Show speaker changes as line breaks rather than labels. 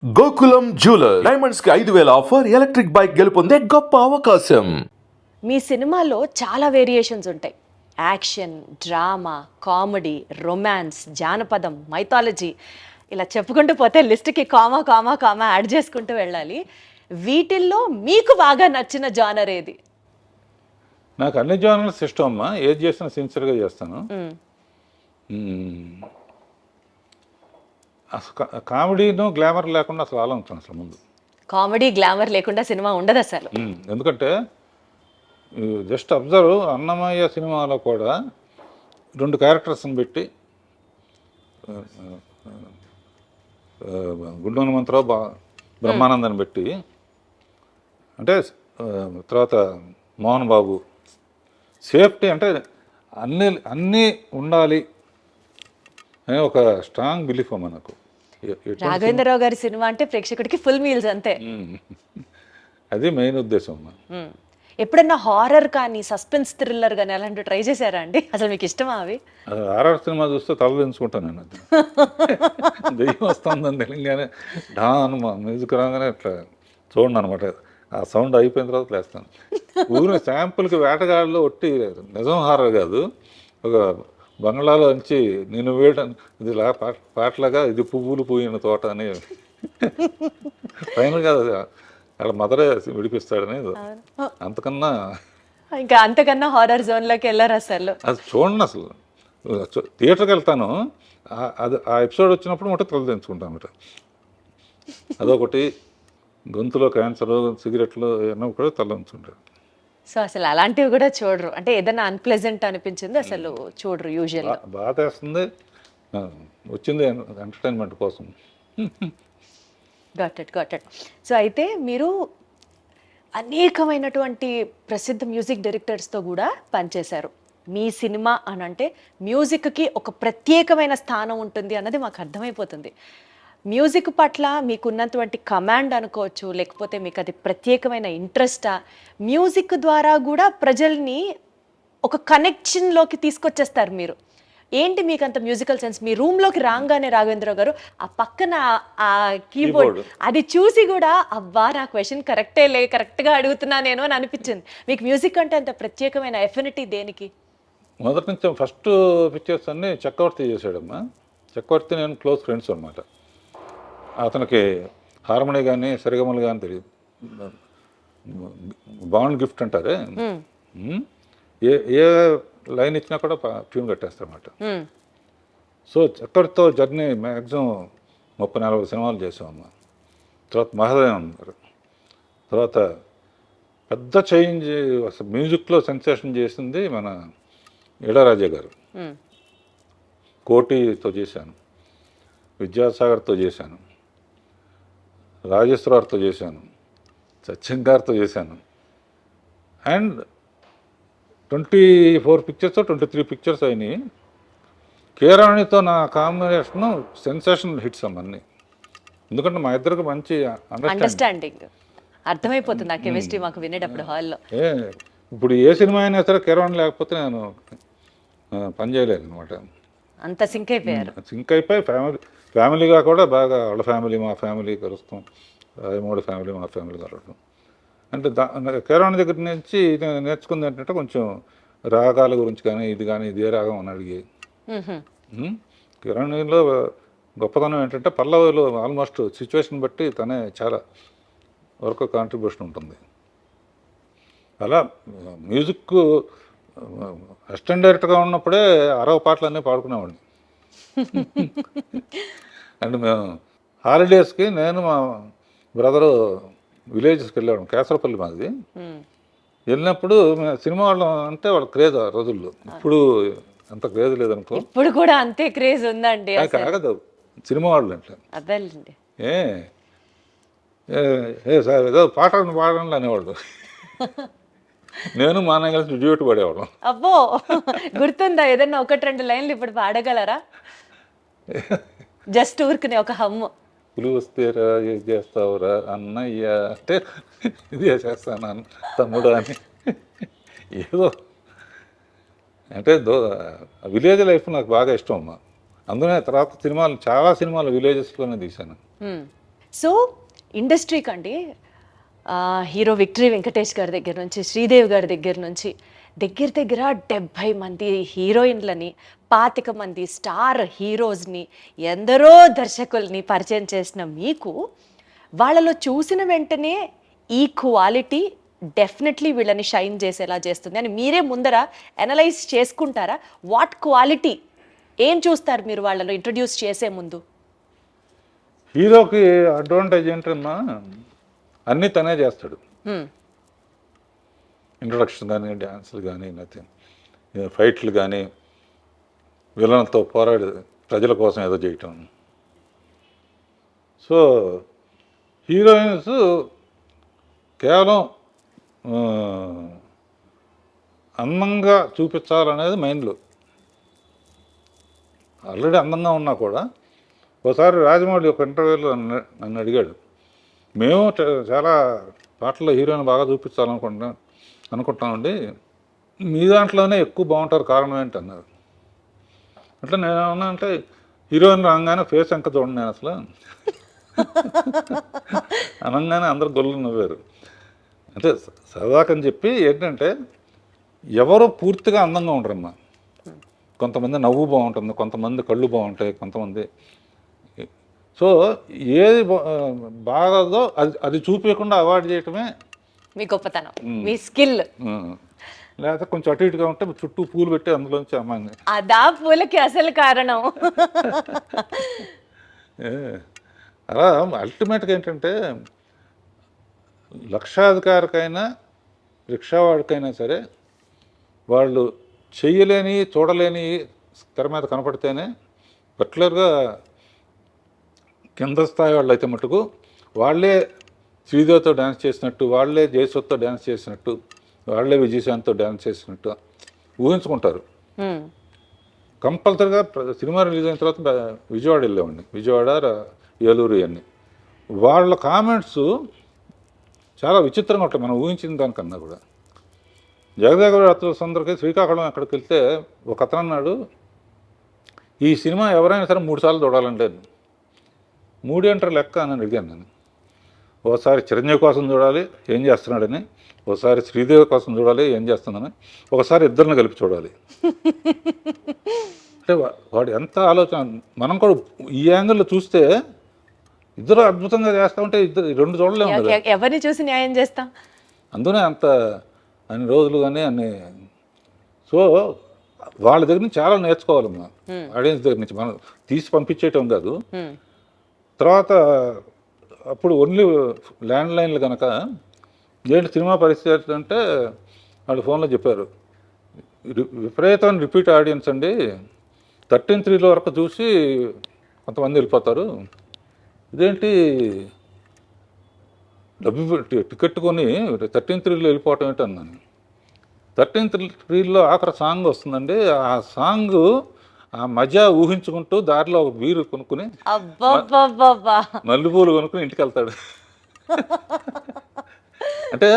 Gokulam jeweller diamonds కి 5,000 offer electric bike గెలుపొందే గొప్ప అవకాశం.
మీ సినిమాలో చాలా వేరియేషన్స్ ఉంటాయి. యాక్షన్, డ్రామా, కామెడీ, రొమాన్స్, జానపదం, మైథాలజీ, ఇలా చెప్పుకుంటూ పోతే లిస్ట్కి కామా కామా కామా యాడ్ చేసుకుంటూ వెళ్ళాలి. వీటిల్లో మీకు బాగా నచ్చిన జానర్ ఏది?
నాకు అన్ని జానర్స్ ఇష్టం అమ్మా. ఏది చేసినా సిన్సియర్గా చేస్తాను. అసలు కామెడీను గ్లామర్ లేకుండా అసలు ఆలోచించాను అసలు ముందు.
కామెడీ, గ్లామర్ లేకుండా సినిమా ఉండదు అసలు.
ఎందుకంటే జస్ట్ అబ్జర్వ్, అన్నమయ్య సినిమాలో కూడా 2 క్యారెక్టర్స్ని పెట్టి గుండు హనుమంతరావు బ్రహ్మానందాన్ని పెట్టి, అంటే తర్వాత మోహన్ బాబు, సేఫ్టీ అంటే అన్నీ ఉండాలి అనే ఒక స్ట్రాంగ్ బిలీఫ్ అమ్మ నాకు.
రాఘవేంద్రరావు గారి సినిమా అంటే ప్రేక్షకుడికి ఫుల్ మీల్స్ అంతే.
అది మెయిన్ ఉద్దేశం అమ్మ.
ఎప్పుడన్నా హారర్ కానీ, సస్పెన్స్ థ్రిల్లర్ కానీ అలాంటివి ట్రై చేశారా అండి? అసలు మీకు ఇష్టమా అవి?
హారర్ సినిమా చూస్తే తలదించుకుంటాను నేను. అది దెయ్యం వస్తుందని తెలియగానే డాన్ మ్యూజిక్ రాగానే ఇట్లా చూడండి అనమాట. ఆ సౌండ్ అయిపోయిన తర్వాత లేస్తాను. ఊరిని శాంపుల్కి వేటగాళ్ళలో ఒట్టి నిజం హారర్ కాదు, ఒక బంగ్లాలో నుంచి నేను వేయడం ఇది పాటలాగా ఇది పువ్వులు పూయిన తోట అని ఫైనల్ కాదు, వాళ్ళ మదరే విడిపిస్తాడని. అంతకన్నా
ఇంకా అంతకన్నా హారర్ జోన్లోకి వెళ్ళారు అసలు?
అది చూడండి, అసలు థియేటర్కి వెళ్తాను, అది ఆ ఎపిసోడ్ వచ్చినప్పుడు మటు తలదించుకుంటాను అనమాట. అదొకటి. గొంతులో క్యాన్సర్, సిగరెట్లు అన్నీ కూడా తలదించుకుంటాను.
సో అసలు అలాంటివి కూడా చూడరు? అంటే ఏదైనా అన్ప్లెజెంట్ అనిపించింది అసలు చూడరు యూజువల్గా?
బాధ వేస్తుంది, వచ్చింది ఎంటర్టైన్మెంట్ కోసం.
Got it. సో అయితే మీరు అనేకమైనటువంటి ప్రసిద్ధ మ్యూజిక్ డైరెక్టర్స్తో కూడా పనిచేశారు. మీ సినిమా అని అంటే మ్యూజిక్కి ఒక ప్రత్యేకమైన స్థానం ఉంటుంది అన్నది మాకు అర్థమైపోతుంది. మ్యూజిక్ పట్ల మీకున్నటువంటి కమాండ్ అనుకోవచ్చు, లేకపోతే మీకు అది ప్రత్యేకమైన ఇంట్రెస్టా? మ్యూజిక్ ద్వారా కూడా ప్రజల్ని ఒక కనెక్షన్లోకి తీసుకొచ్చేస్తారు మీరు. ఏంటి మీకు అంత మ్యూజికల్ సెన్స్? మీ రూమ్లోకి రాగానే రాఘవేంద్రరావు గారు ఆ పక్కన ఆ కీబోర్డ్ అది చూసి కూడా అబ్బా నా క్వశ్చన్ కరెక్ట్గా అడుగుతున్నా నేను అని అనిపించింది. మీకు మ్యూజిక్ అంటే అంత ప్రత్యేకమైన ఎఫినిటీ దేనికి?
మొదటి నుంచి ఫస్ట్ పిక్చర్స్ అన్నీ చక్రవర్తి చేశాడమ్మా. చక్రవర్తి నేను క్లోజ్ ఫ్రెండ్స్ అనమాట. అతనికి హార్మోనీ కానీ సరిగమలు కానీ తెలియదు. బాండ్ గిఫ్ట్ అంటారే, ఏ లైన్ ఇచ్చినా కూడా ట్యూన్ కట్టేస్తారన్నమాట. సో చక్రవర్తితో జర్నీ మ్యాక్సిమం 30-40 సినిమాలు చేసామమ్మ. తర్వాత మహాదేవన్ అన్నారు. తర్వాత పెద్ద చేంజ్ అసలు మ్యూజిక్లో సెన్సేషన్ చేసింది మన ఇళయరాజా గారు. కోటితో చేశాను, విద్యాసాగర్తో చేశాను, రాజేశ్వరరావుతో చేశాను, సత్యం గారితో చేశాను. అండ్ 24 పిక్చర్స్ 23 పిక్చర్స్ అయినాయి. కీరాణితో నా కాంబినేషన్ సెన్సేషన్ హిట్స్ అన్నీ. ఎందుకంటే మా ఇద్దరికి మంచి
అండర్స్టాండింగ్ అర్థమైపోతుంది ఆ కెమిస్ట్రీ మాకు వినేటప్పుడు హాల్లో.
ఇప్పుడు ఏ సినిమా అయినా సరే కీరాణి లేకపోతే నేను పని చేయలేను అనమాట.
అంత సింక్ అయిపోయారు.
సింక్ అయిపోయి ఫ్యామిలీగా కూడా బాగా, వాళ్ళ ఫ్యామిలీ మా ఫ్యామిలీ కలుస్తాం, 3 ఫ్యామిలీ మా ఫ్యామిలీ కలవడం. అంటే కీరాణి దగ్గర నుంచి నేర్చుకుంది ఏంటంటే కొంచెం రాగాల గురించి కానీ ఇది కానీ ఇదే రాగం అని అడిగి. కీరాణిలో గొప్పతనం ఏంటంటే పల్లవిలో ఆల్మోస్ట్ సిచ్యువేషన్ బట్టి తనే చాలా వరకు కాంట్రిబ్యూషన్ ఉంటుంది. అలా మ్యూజిక్ అసిస్టెంట్ డైరెక్టర్గా ఉన్నప్పుడే 60 పాటలన్నీ పాడుకునేవాడిని. అండ్ మేము హాలిడేస్కి నేను మా బ్రదరు విలేజెస్కి వెళ్ళాడు. కేసరపల్లి మాది. వెళ్ళినప్పుడు సినిమా వాళ్ళం అంటే వాళ్ళ క్రేజ్ ఆ రోజుల్లో. ఇప్పుడు అంత క్రేజ్ లేదనుకో.
ఇప్పుడు కూడా అంతే క్రేజ్ ఉందండి.
కాదు సినిమా వాళ్ళు అంటే
అదేండి,
సార్ ఏదో పాటలు పాడండి అనేవాళ్ళు. నేను మా అన్న కలిసి డ్యూట్ పడేవాళ్ళం.
అబ్బో, గుర్తుందా ఏదన్నా 1-2 లైన్లు ఇప్పుడు పాడగలరా? జస్ట్ ఊరుకునే ఒక హమ్ము.
పులి వస్తేరా ఏం చేస్తావురా అన్నయ్య అంటే ఇది చేస్తాను తమ్ముడు అని. ఏదో అంటే విలేజ్ లైఫ్ నాకు బాగా ఇష్టం అమ్మా. అందుకనే తర్వాత సినిమాలు చాలా సినిమాలు విలేజెస్లోనే తీశాను.
సో ఇండస్ట్రీకి అండి హీరో విక్టరీ వెంకటేష్ గారి దగ్గర నుంచి శ్రీదేవి గారి దగ్గర నుంచి దగ్గర దగ్గర 70 మంది హీరోయిన్లని 25 మంది స్టార్ హీరోస్ని ఎందరో దర్శకుల్ని పరిచయం చేసిన మీకు వాళ్ళలో చూసిన వెంటనే ఈ క్వాలిటీ డెఫినెట్లీ వీళ్ళని షైన్ చేసేలా చేస్తుంది అని మీరే ముందర అనలైజ్ చేసుకుంటారా? వాట్ క్వాలిటీ ఏం చూస్తారు మీరు వాళ్ళలో ఇంట్రడ్యూస్ చేసే ముందు?
హీరోకి అడ్వాంటేజ్ ఏంటమ్మా, అన్నీ తనే చేస్తాడు. ఇంట్రొడక్షన్ కానీ, డ్యాన్సులు కానీ, నథింగ్, ఫైట్లు కానీ, విలన్తో పోరాడి ప్రజల కోసం ఏదో చేయటం. సో హీరోయిన్స్ కేవలం అందంగా చూపించాలనేది మైండ్లో. ఆల్రెడీ అందంగా ఉన్నా కూడా ఒకసారి రాజమౌళి ఒక ఇంటర్వ్యూలో నన్ను అడిగాడు, మేము చాలా పాటల్లో హీరోయిన్ బాగా అనుకుంటామండి, మీ దాంట్లోనే ఎక్కువ బాగుంటారు, కారణం ఏంటి అన్నారు. అట్లా నేను ఏమన్నా అంటే, హీరోయిన్ రాగానే ఫేస్ ఎంక చూడండి నేను అసలు అనగానే అందరు గొల్లు నవ్వారు. అంటే సరదాకని చెప్పి ఏంటంటే, ఎవరు పూర్తిగా అందంగా ఉండరమ్మా. కొంతమంది నవ్వు బాగుంటుంది, కొంతమంది కళ్ళు బాగుంటాయి, కొంతమంది. సో ఏది బాగదో అది చూపించకుండా అవాయిడ్ చేయటమే
మీ గొప్పతనం, మీ స్కిల్.
లేకపోతే కొంచెం అటు ఇటుగా ఉంటే చుట్టూ పూలు పెట్టి అందులోంచి అమ్మాయిని,
అదా పూలకి అసలు కారణం.
అలా అల్టిమేట్గా ఏంటంటే, లక్షాధికారికైనా రిక్షావాడికైనా సరే వాళ్ళు చెయ్యలేని చూడలేని తెర మీద కనపడితేనే, పర్టికులర్గా కింద స్థాయి వాళ్ళు అయితే మటుకు వాళ్ళే శ్రీదేవితో డ్యాన్స్ చేసినట్టు, వాళ్ళే జయసుతో డ్యాన్స్ చేసినట్టు, వాళ్ళే విజయశాంత్తో డ్యాన్స్ చేసినట్టు ఊహించుకుంటారు. కంపల్సరిగా సినిమా రిలీజ్ అయిన తర్వాత విజయవాడ వెళ్ళామండి, విజయవాడ, ఏలూరు అన్నీ. వాళ్ళ కామెంట్స్ చాలా విచిత్రంగా ఉంటాయి మనం ఊహించిన దానికన్నా కూడా. జగదేక సుందరికి శ్రీకాకుళం అక్కడికి వెళ్తే ఒక అతను అన్నాడు, ఈ సినిమా ఎవరైనా సరే 3 సార్లు చూడాలంటే. 3 ఏంటారు లెక్క అని అడిగాను నేను. ఒకసారి చిరంజీవి కోసం చూడాలి ఏం చేస్తున్నాడని, ఒకసారి శ్రీదేవి కోసం చూడాలి ఏం చేస్తుందని, ఒకసారి ఇద్దరిని కలిపి చూడాలి. అంటే వాడు ఎంత ఆలోచన. మనం కూడా ఈ యాంగిల్లో చూస్తే ఇద్దరు అద్భుతంగా చేస్తూ ఉంటే రెండు చూడలేము కదా,
ఎవరిని చూసి న్యాయం చేస్తాం.
అందునే అంత అన్ని రోజులు కానీ అన్ని. సో వాళ్ళ దగ్గర నుంచి చాలా నేర్చుకోవాలమ్మా, ఆడియన్స్ దగ్గర నుంచి. మనం తీసి పంపించేయటం కాదు. తర్వాత అప్పుడు ఓన్లీ ల్యాండ్ లైన్లు కనుక ఏంటి సినిమా పరిస్థితి అంటే, వాళ్ళు ఫోన్లో చెప్పారు, విపరీతమైన రిపీట్ ఆడియన్స్ అండి, 13:03 వరకు చూసి కొంతమంది వెళ్ళిపోతారు, ఇదేంటి డబ్బు టికెట్ కొని 13:03 వెళ్ళిపోవటం ఏంటి అన్నాను. 13:03 ఆఖరి సాంగ్ వస్తుందండి, ఆ సాంగ్ ఆ మజా ఊహించుకుంటూ దారిలో ఒక బీరు కొనుక్కుని మల్లెపూలు కొనుక్కుని ఇంటికి వెళ్తాడు. అంటే